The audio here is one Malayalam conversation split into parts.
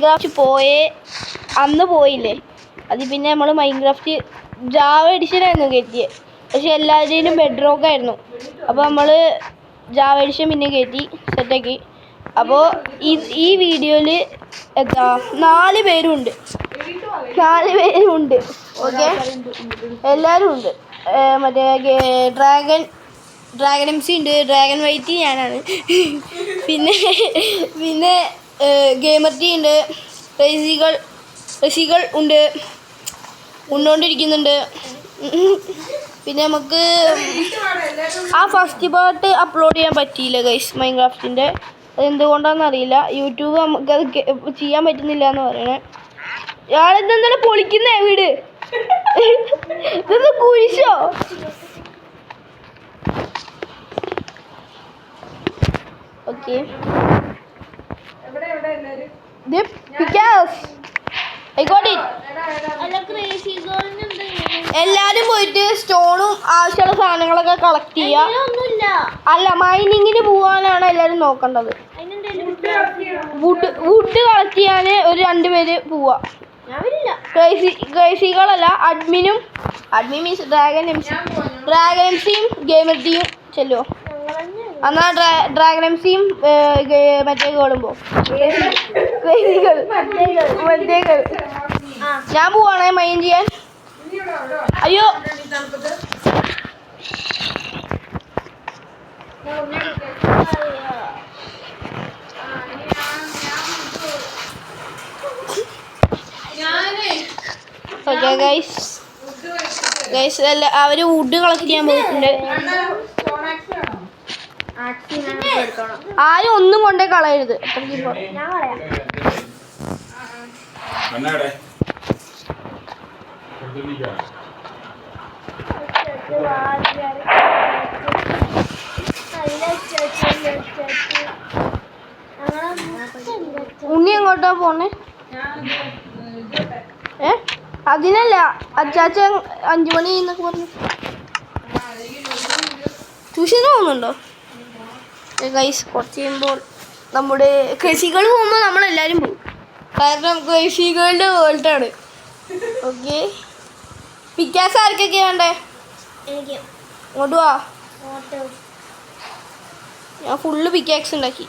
മൈൻക്രാഫ്റ്റ് അന്ന് പോയില്ലേ, അത് പിന്നെ നമ്മൾ മൈൻക്രാഫ്റ്റ് ജാവ എഡിഷനായിരുന്നു കയറ്റിയത്. പക്ഷെ എല്ലാവരുടെയും ബെഡ്റോക്ക് ആയിരുന്നു. അപ്പോൾ നമ്മൾ ജാവ എഡിഷൻ പിന്നെ കയറ്റി സെറ്റാക്കി. അപ്പോൾ ഈ വീഡിയോയിൽ എന്താ 4 പേരുണ്ട്. ഓക്കെ, എല്ലാവരും ഉണ്ട്. മറ്റേ ഡ്രാഗൺ MC ഉണ്ട്, ഡ്രാഗൺ വൈറ്റ് ഞാനാണ്. പിന്നെ ഗെയിമർ ടീ ഉണ്ട്, റസികൾ ഉണ്ട്, ഉണ്ടോണ്ടിരിക്കുന്നുണ്ട്. പിന്നെ നമുക്ക് ആ ഫസ്റ്റ് പാർട്ട് അപ്ലോഡ് ചെയ്യാൻ പറ്റിയില്ല ഗൈസ് മൈൻക്രാഫ്റ്റിൻ്റെ. അതെന്തുകൊണ്ടാണെന്ന് അറിയില്ല. യൂട്യൂബ് നമുക്കത് ചെയ്യാൻ പറ്റുന്നില്ല എന്ന് പറയണേ. ഞാനെന്താ പൊളിക്കുന്നേ വീട്? ഇതൊന്ന് കുഴിച്ചോ? ഓക്കെ, എല്ലാരും പോയിട്ട് സ്റ്റോണും ആവശ്യമുള്ള സാധനങ്ങളൊക്കെ കളക്ട് ചെയ്യാ. അല്ല, മൈനിങ്ങിന് പോവാനാണ് എല്ലാരും നോക്കേണ്ടത്. വുഡ് കളക്ട് ചെയ്യാന് ഒരു 2 പേര് പോവാ. ക്രൈസികളല്ല, അഡ്മിൻ മീൻസ് ഡ്രാഗൺ എംസിയും ഗെയിമർ ടീയും ചെല്ലുമോ? എന്നാ ഡ്രാഗൺ എംസിയും മറ്റേ കേളുമ്പോ ഞാൻ പോവാണേ മൈൻ ചെയ്യാൻ. അയ്യോ, ഓക്കെ ഗൈസ് അല്ല, അവര് വുഡ് കളക്ട് ചെയ്യാൻ പോയിട്ടുണ്ട്. ആരും ഒന്നും കൊണ്ടേ കളയരുത്. ഉണ്ണി എങ്ങോട്ടാ പോണേ? അതിനല്ല, അച്ചാച്ചൻ 5 മണി എന്നൊക്കെ പറഞ്ഞു. ട്യൂഷന് പോകുന്നുണ്ടോ ഗൈസ്? കുറച്ച് കഴിയുമ്പോൾ നമ്മുടെ കൃഷികൾ പോകുമ്പോൾ നമ്മളെല്ലാവരും പോകും. കാരണം കൃഷികളുടെ വേൾഡാണ്. ഓക്കെ, പിക്കാസ് ആർക്കൊക്കെ വേണ്ടേ? ഇങ്ങോട്ട് വാ, ഞാൻ ഫുള്ള് പിക്കാക്സ് ഉണ്ടാക്കി.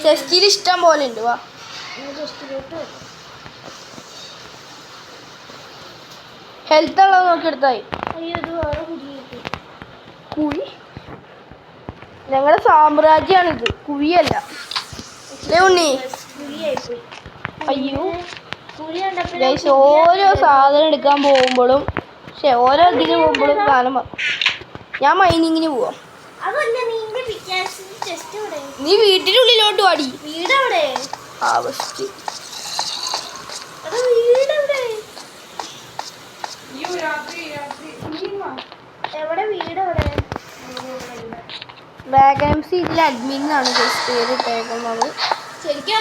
ചെസ്റ്റിൽ ഇഷ്ടം പോലെ ഉണ്ട്. വാ, ഹെൽത്ത് ഉള്ളത് നോക്കി എടുത്തായി. കുഴി ഞങ്ങളുടെ സാമ്രാജ്യമാണിത്, കുഴിയല്ല അല്ലേ ഉണ്ണി? അയ്യോ ഗൈസ്, ഓരോ സാധനം എടുക്കാൻ പോകുമ്പോഴും ഓരോ ഇതിന് പോകുമ്പോഴും സാധനം ഞാൻ മൈനിങ്ങിന് പോവാം. നീ വീട്ടിനുള്ളിലോട്ട് വാടി. ഡ്രാഗൺ എംസി ഇതിൽ അഡ്മിനാണ് പേര് ഇട്ടേക്കുന്നത്. ശരിക്കും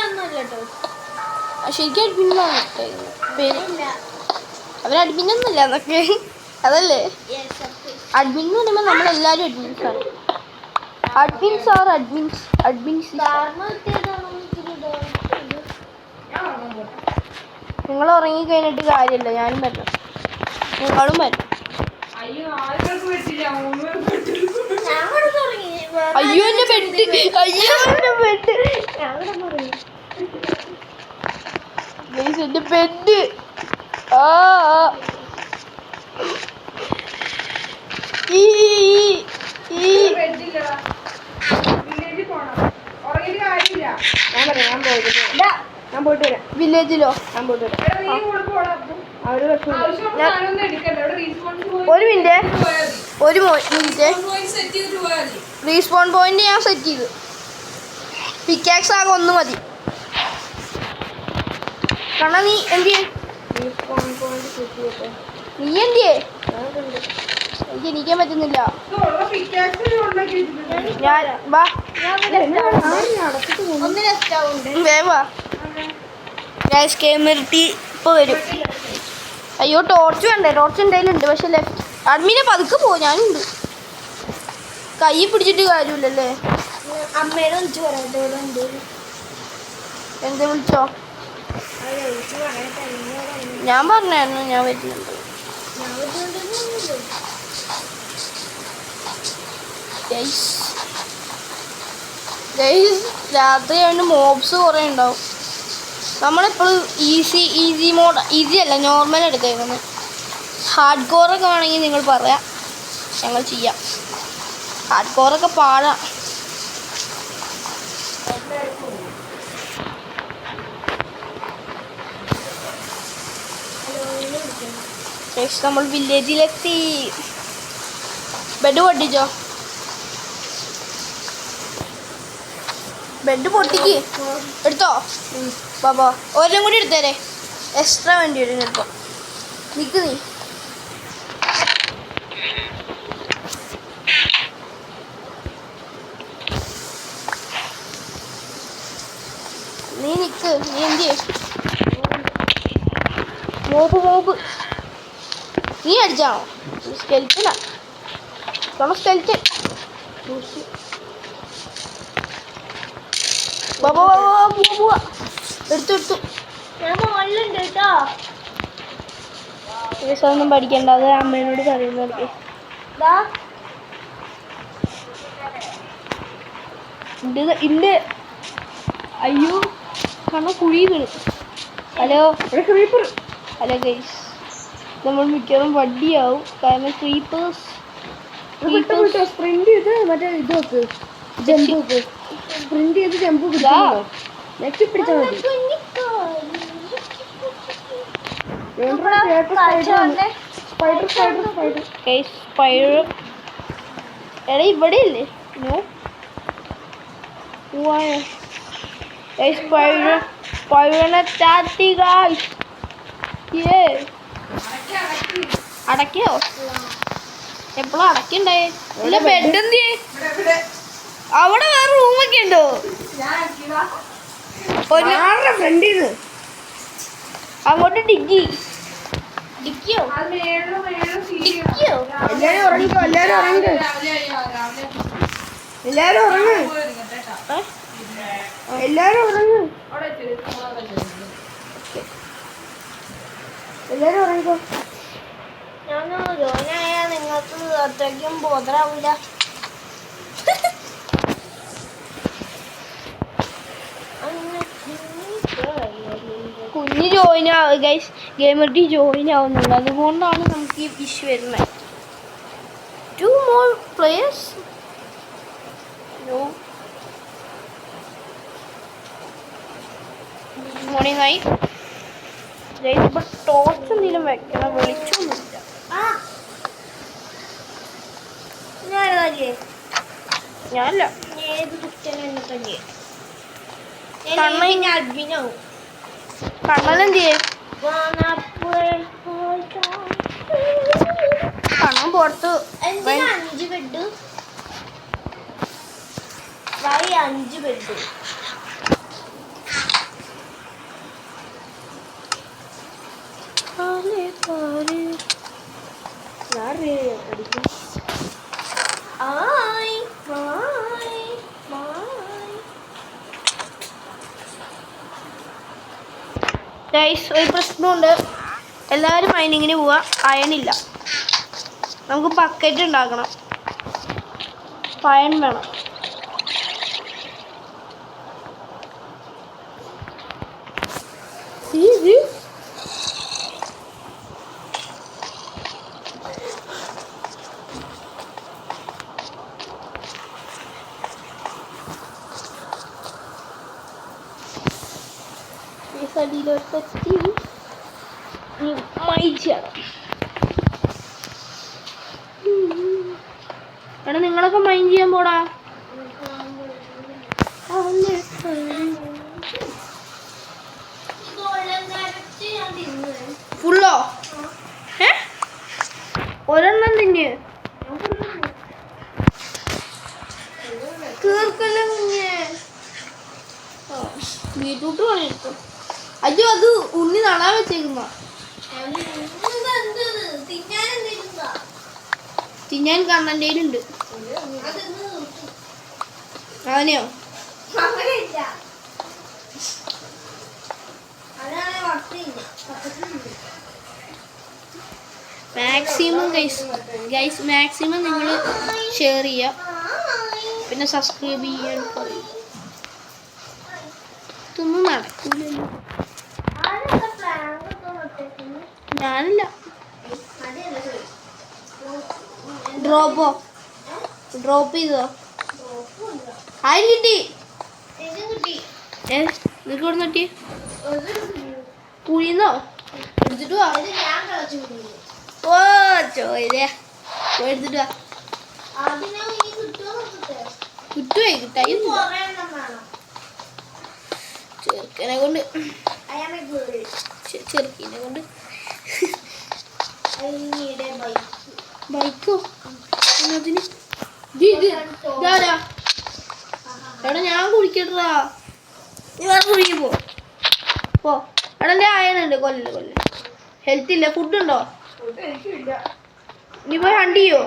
അഡ്മിനാണ് ഇട്ടേക്കുന്നത് പേര്. അവർ അഡ്മിനൊന്നുമില്ല എന്നൊക്കെ അതല്ലേ? അഡ്മിൻ എന്ന് പറയുമ്പോൾ നമ്മളെല്ലാവരും അഡ്മിൻസാണ്. അഡ്മിൻസ് നിങ്ങൾ ഉറങ്ങി കഴിഞ്ഞിട്ട് കാര്യമില്ല, ഞാനും വരണം, നിങ്ങളും വരണം. അയ്യോ എന്റെ ബെഡ്, എന്റെ ബെഡ്. വില്ലേജിലോ? ഒരു മിനിറ്റ് റീസ്പോൺ പോയിന്റ് ഞാൻ സെറ്റ് ചെയ്തു. പിക്കാക്സ് ആകെ 1 മതി. കാരണം നീ എന്തിയെ എനിക്ക് എണീക്കാൻ പറ്റുന്നില്ല. ഞാൻ വാ, ഇപ്പോൾ വരും. അയ്യോ, ടോർച്ച് വേണ്ടേ? ടോർച്ച് എന്തായാലും പക്ഷെ അഡ്മിനെ പതുക്കെ പോ, ഞാനുണ്ട്. കൈ പിടിച്ചിട്ട് കാര്യമില്ലല്ലേ? അമ്മേനെ വിളിച്ച് പറയാം. എന്ത് വിളിച്ചോ? ഞാൻ പറഞ്ഞായിരുന്നു ഞാൻ വരുന്നുണ്ട്. രാത്രി അതിന് മോബ്സ് കുറേ ഉണ്ടാവും. നമ്മളെപ്പോഴും ഈസി മോഡ്, ഈസി അല്ല നോർമൽ എടുത്തേക്കുന്നത്. ഹാർഡ് കോറൊക്കെ വേണമെങ്കിൽ നിങ്ങൾ പറയാം, ഞങ്ങൾ ചെയ്യാം. ഹാർഡ് കോറൊക്കെ പാടാം. നമ്മൾ വില്ലേജിലെത്തി. ബെഡ് പൊട്ടിച്ചോ? ബെഡ് പൊട്ടിക്ക്. എടുത്തോ ബാബാ? ഒരെണ്ണം കൂടി എടുത്തേരെ, എക്സ്ട്രാ വേണ്ടി വരും ചിലപ്പോൾ. നിൽക്ക് നീ നിൽക്ക്. നീ എന്ത് ചെയ്യും? മോബ് നീ അടിച്ചാണോ? സ്കെൽറ്റനാ സ്കെൽറ്റൻ. ബാബാ പോവാ. എടുത്തു ഞാൻ മോളിലുണ്ട് കേട്ടോ. ഒന്നും പഠിക്കണ്ട, അത് അമ്മേനോട് പറയുന്നത്. ഇണ്ട്. അയ്യോ കാരണം കുഴി വീണ്. ഹലോ ഗൈസ്, നമ്മൾ മിക്കവാറും വണ്ടിയാവും. കാരണം ക്രീപ്പേഴ്സ് സ്പ്രിന്റ് ചെയ്ത് മറ്റേ ഇത് വെക്ക്, ജമ്പ് വെക്ക്. സ്പ്രിന്റ് ചെയ്ത് ജമ്പ് നെക്സ്റ്റ് പിടിച്ചാൽ മതി. എടാ ഇവിടെ ഇല്ലേ? അടക്കോ? എപ്പോഴും അടക്കണ്ടായേ. ബെഡ് എന്ത്? അവിടെ വേറെ റൂമൊക്കെ ഉണ്ടോ? അങ്ങോട്ട് ഡിക്കിയോ? എല്ലാരും ഉറങ്ങ്. ഉറങ്ങിക്കോ. ഞാനൊന്ന് ജോയിനായ നിങ്ങൾക്ക് അത്രയ്ക്കും ബോധറാവൂല. കുഞ്ഞ് ജോയിൻ ആവുക ഗൈസ്, ഗെയിമർട്ടി ജോയിൻ ആവുന്നുള്ളൂ. അതുകൊണ്ടാണ് നമുക്ക് ഈ ഇഷ്യൂ വരുന്നത്. 2 more players? No. മോർണിംഗ് ആയി ഗൈസ്. ഇപ്പോൾ ടോർച്ച് എന്തെങ്കിലും വെക്കണം, വെളിച്ചൊന്നുമില്ല. ഞാനല്ല, കണ്ണനെന്ത് ചെയ്യേ? കണ്ണൻ പുറത്ത്. 5 ബെഡ് 5 ബെഡ്. ഗൈസ്, ഒരു പ്രശ്നമുണ്ട്. എല്ലാവരും മൈനിങ്ങിന് പോവാ. അയണില്ല. നമുക്ക് ബക്കറ്റ് ഉണ്ടാക്കണം. അയൺ വേണം. അടിയിലോട്ടെത്തി മൈജാണ്. എടാ നിങ്ങളൊക്കെ മൈൻഡ് ചെയ്യാൻ പോടാ. ഫുള്ളോ? ഒരെണ്ണം തിന്ന് തീർക്കല്ലേ കുഞ്ഞേ. ബീറ്റ്റൂട്ട് പണിയെടുത്തു. അയ്യോ, അത് ഉണ്ണി നടാൻ വെച്ചേക്കുന്ന. തിന്നാൻ കണ്ണൻ്റെയിലുണ്ട്. അവനെയോ? മാക്സിമം ഗൈസ് മാക്സിമം നിങ്ങൾ ഷെയർ ചെയ്യുക, പിന്നെ സബ്സ്ക്രൈബ് ചെയ്യാൻ പറയും. ഇതൊന്നും നടക്കില്ലല്ലോ. ഞാനില്ല. ഡ്രോപ്പ് ചെയ്തോ? ആയി കിട്ടി. നിനക്ക് ഇവിടെ നോക്കി കുഴിന്നോ എടുത്തിട്ട് വാ. ഓ ചോദിച്ചേ എടുത്തിട്ട് വാ. കിട്ടുവേ കിട്ടായി ചെറുക്കനെ കൊണ്ട് ചെറുക്കിനെ കൊണ്ട് ബൈക്കോ അതിന് എടാ ഞാൻ കുടിക്കട്ടാ. നീ വേറെ കുഴിക്ക് പോ. എടാ എൻ്റെ ആയനുണ്ട് കൊല്ലല്ലേ. ഹെൽത്ത് ഇല്ല. ഫുഡ് ഉണ്ടോ? നീ പോയി ഹണ്ട് ചെയ്യോ?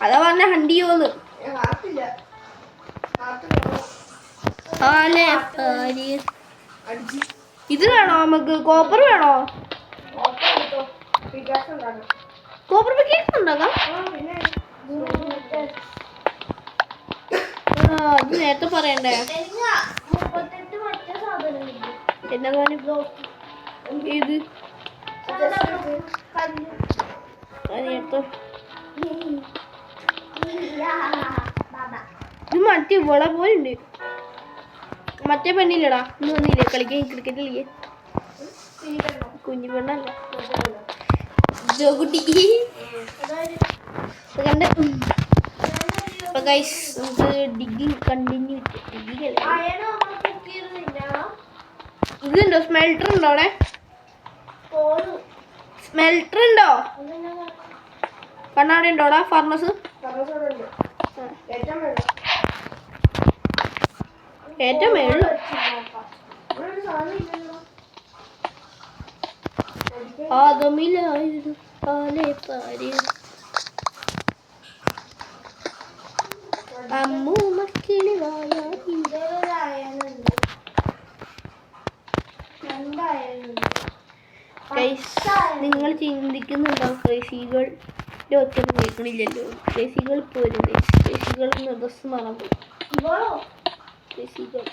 അതാ പറഞ്ഞ ഹണ്ട് ചെയ്യോന്ന്. ഇത് വേണോ നമുക്ക്? കോപ്പർ വേണോ? കോപ്പർ പിക്കാക്സ് ഉണ്ടാക്കാം. അത് നേരത്തെ പറയണ്ടേ? എന്നതാണ് ഇത്? ഇത് മറ്റേ ഇവിടെ പോലുണ്ട്. മറ്റേ പെണ്ണില്ലടാ, ഇന്ന് വന്നില്ലേ കളിക്കാൻ ക്രിക്കറ്റ് കളിക്കാൻ? കുഞ്ഞു പെണ്ണല്ല ജോകുട്ടി കണ്ട്. അപ്പൊ ഗൈസ് നമുക്ക് ഡിഗ്ഗിങ് കണ്ടിന്യൂ. ഇതുണ്ടോ? സ്മെൽട്ടർ ഉണ്ടോ അവിടെ? സ്മെൽട്ടർ ഉണ്ടോ? കണ്ണാടി ഉണ്ടോടാ? ഫാർമസ് ഏറ്റവും മേളിൽ ആദമിലായിരുന്നു പാലേ പാരി അമ്മൂ മക്കിളി വായാതി. നിങ്ങൾ ചിന്തിക്കുന്നുണ്ടോ കൃഷികൾ ഒറ്റൊന്നും കേൾക്കണില്ലല്ലോ? കൃഷികൾ പോരും. കൃഷികൾ ഡ്രസ് മാറാൻ പോയി. കൃഷികൾ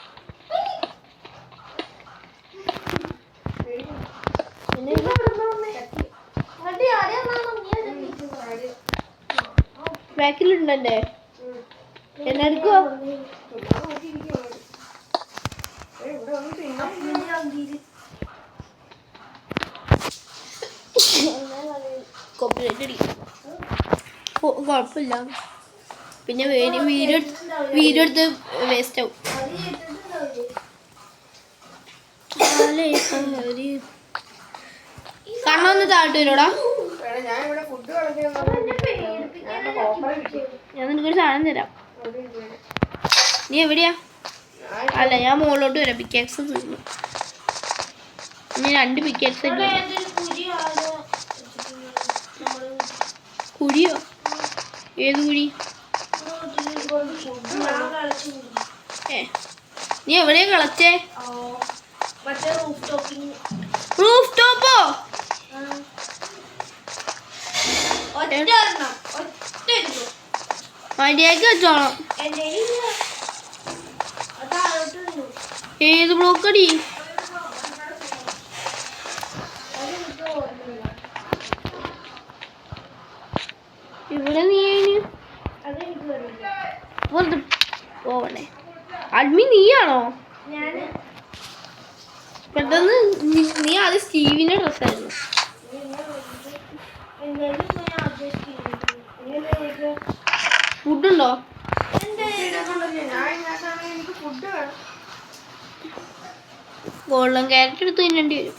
ബാക്കിലുണ്ടല്ലേ? എന്നെടുക്കുവോ? കുഴപ്പമില്ല. പിന്നെ വീഡിയോ എടുത്ത് വേസ്റ്റ് ആവും. കണ്ണൊന്ന് താഴ്ത്തു വരോടാ. ഞാൻ നിനക്കൊരു സാധനം തരാം. നീ എവിടെയാ? അല്ല ഞാൻ മുകളിലോട്ട് വരാം. പിക്കാക്സ് തീർന്നു. ഇനി 2 പിക്കാക്സ്. കുഴിയോ? ഏത് കുഴി? നീ എവിടെയാ കളച്ചേ? റൂഫ് ടോപ്പോ? മര്യാദക്ക് വെച്ചോണം. ഏത് ബ്ലോക്കടി? ഇവിടെ നീ പോവണേ. അഡ്മി നീയാണോ? പെട്ടെന്ന് നീ ആദ്യം സ്റ്റീവിന്റെ ഡ്രസ്സായിരുന്നു. ഫുഡുണ്ടോ? ഗോൾഡൻ ക്യാരറ്റ് എടുത്ത് തിന്നേണ്ടി വരും.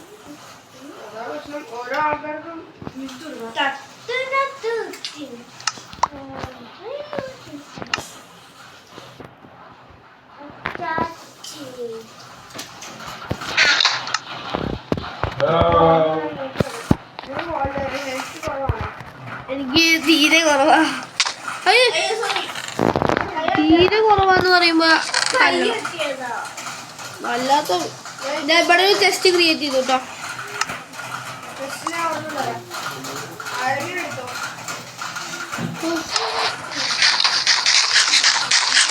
എനിക്ക് തീരെ കുറവാ. തീരെ കുറവാന്ന് പറയുമ്പോ വല്ലാത്ത ഇവിടെ ഒരു ടെസ്റ്റ് ക്രിയേറ്റ് ചെയ്തു കേട്ടോ.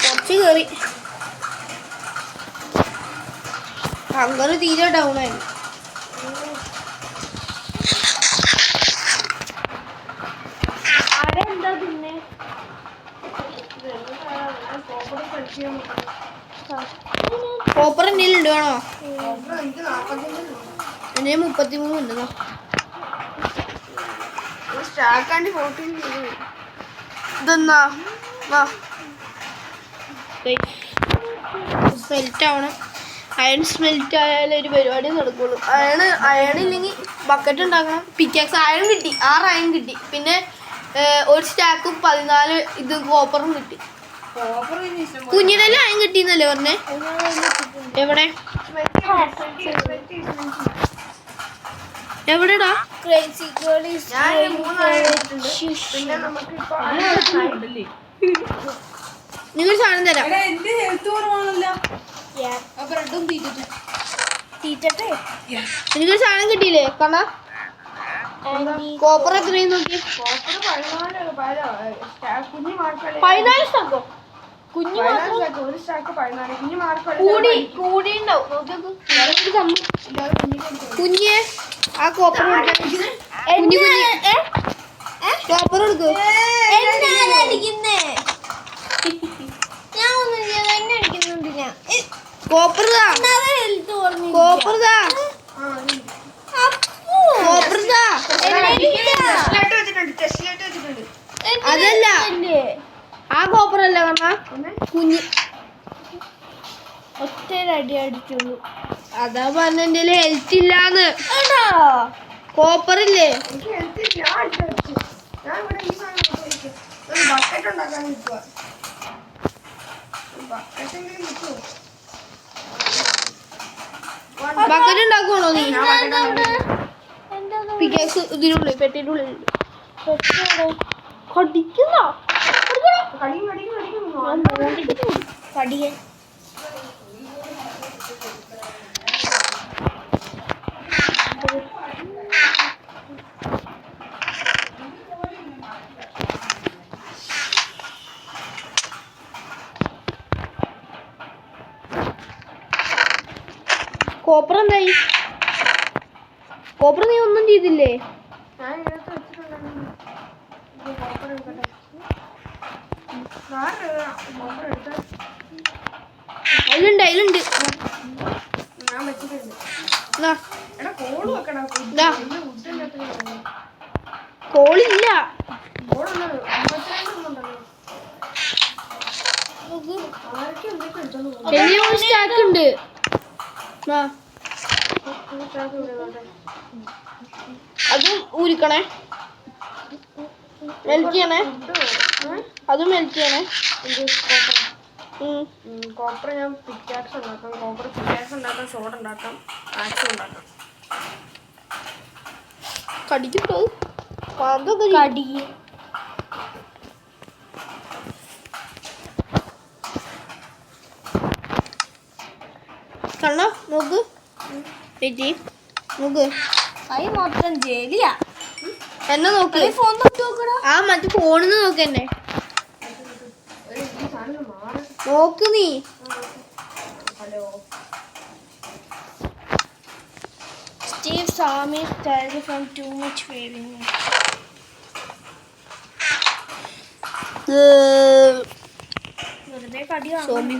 കുറച്ച് കയറി. ഹങ്കർ തീരെ ഡൗൺ ആയി. ആരെന്താ പിന്നെ കോപ്പർ എന്തെങ്കിലും ഉണ്ട് വേണോ? എന്നെ 33 ഉണ്ട്. ഇതെന്നാ സ്മെൽറ്റ് ആവണം. അയൺ സ്മെൽറ്റ് ആയാലും ഒരു പരിപാടി നടക്കുള്ളൂ. അയൺ ഇല്ലെങ്കിൽ ബക്കറ്റ് ഉണ്ടാക്കണം. പിക്കാക്സ് അയൺ കിട്ടി, 6 അയൺ കിട്ടി. പിന്നെ ഒരു സ്റ്റാക്കും 14 ഇത് കോപ്പറും കിട്ടി. കുഞ്ഞിനെല്ലാം അയൺ കിട്ടിന്നല്ലേ പറഞ്ഞേ? എവിടെ എവിടെടാ? നിങ്ങൾ സാധനം തരാം. എനിക്കൊരു സാധനം കിട്ടിയില്ലേ? കാണാ കോപ്പർ എത്രയും നോക്കി. 14 സ്റ്റാക്കോ? കുഞ്ഞു കുഞ്ഞ് ആ കോപ്പർ കോപ്പർ എടുക്കൂ. അതല്ല ആ കോപ്പർ അല്ല കാണാ കുഞ്ഞ്. ഒറ്റ അടി അടിച്ചുള്ളൂ. അതാ പറഞ്ഞ എന്റെ ഹെൽത്ത് ഇല്ലാന്ന്. കോപ്പർ ഇല്ലേ? ബക്കറ്റ് ഉണ്ടാക്കുവാണോ നീ? പിക്കാക്സ് ഇതിനുള്ളിൽ പെട്ടിന്റെ ഉള്ളിൽ കടിക്കുന്നോ? കടിയൻ കോപ്പർ എന്തായി? കോപ്പർ നീ ഒന്നും ചെയ്തില്ലേ? അതിലുണ്ട് കോളില്ല. ഒരു സ്റ്റാക്ക് ഉണ്ട്. അതും ഊരിക്കണേ, മെൽറ്റ് ചെയ്യണേ. അതും മെൽറ്റ് ചെയ്യണേ. കോപ്പർ ഞാൻ പിക്കാക്സ് ഉണ്ടാക്കാം. കോപ്പർ പിക്കാക്സ് ഉണ്ടാക്കാം, ഷോട്ട് ഉണ്ടാക്കാം, ആക്സ് ഉണ്ടാക്കാം. കടിക്കട്ടോ? കടി കണ്ണ നോക്ക്. നോക്ക് കൈ മൊത്തം ജെലിയാ. എന്നെ നോക്ക്. ആ മറ്റേ ഫോണിന്ന് നോക്ക്. എന്നെ നോക്ക് നീ. Steve's army is tired from too much waving. Zombie.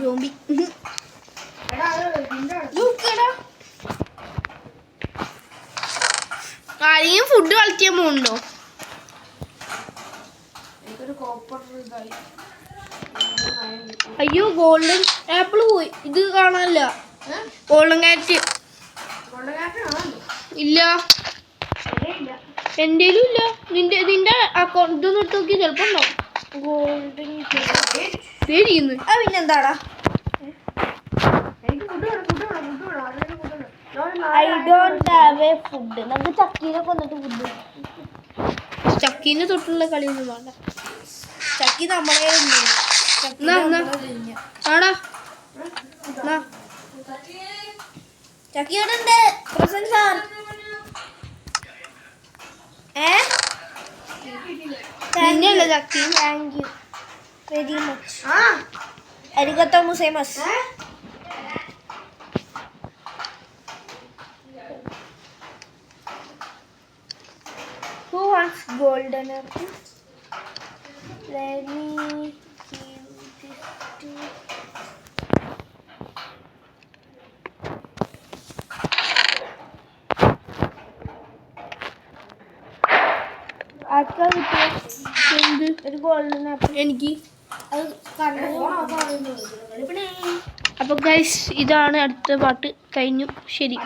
ആരെയും ഫുഡ് കളിക്കാൻ പോകുന്നുണ്ടോ? അയ്യോ ഗോൾഡൻ ആപ്പിൾ പോയി. ഇത് കാണാനില്ല. ഗോൾഡൻ കാറ്റ് ഇല്ല. എന്തേലും ഇല്ല. നിന്റെ അക്കൗണ്ട് ഇതൊന്നും എടുത്ത് നോക്കി ചിലപ്പോ ഉണ്ടാവും. Golden പേടിക്കുന്നു. പിന്നെന്താടാ? I don't have a food. നമുക്ക് ചക്കീനെ കൊന്നിട്ട് ഫുഡ്. ചക്കീനെ തൊട്ടുള്ള കളിയൊന്നും വേണ്ട. ചക്കി നമ്മളെ ആടാ ചക്കിയോടുണ്ട്. നിന്നെയല്ലേ Chakki? Thank you very much. അരിഗത്തോ മുസൈമസ്. Who wants golden apple? Let me give this to. ആർക്കാ കിട്ടിയ ഒരു ഗോൾഡൻ ആപ്പിൾ? എനിക്ക്. അത് കണ്ണു. അപ്പോൾ ഗൈസ് ഇതാണ് അടുത്ത പാട്ട് കഴിഞ്ഞു. ശരി.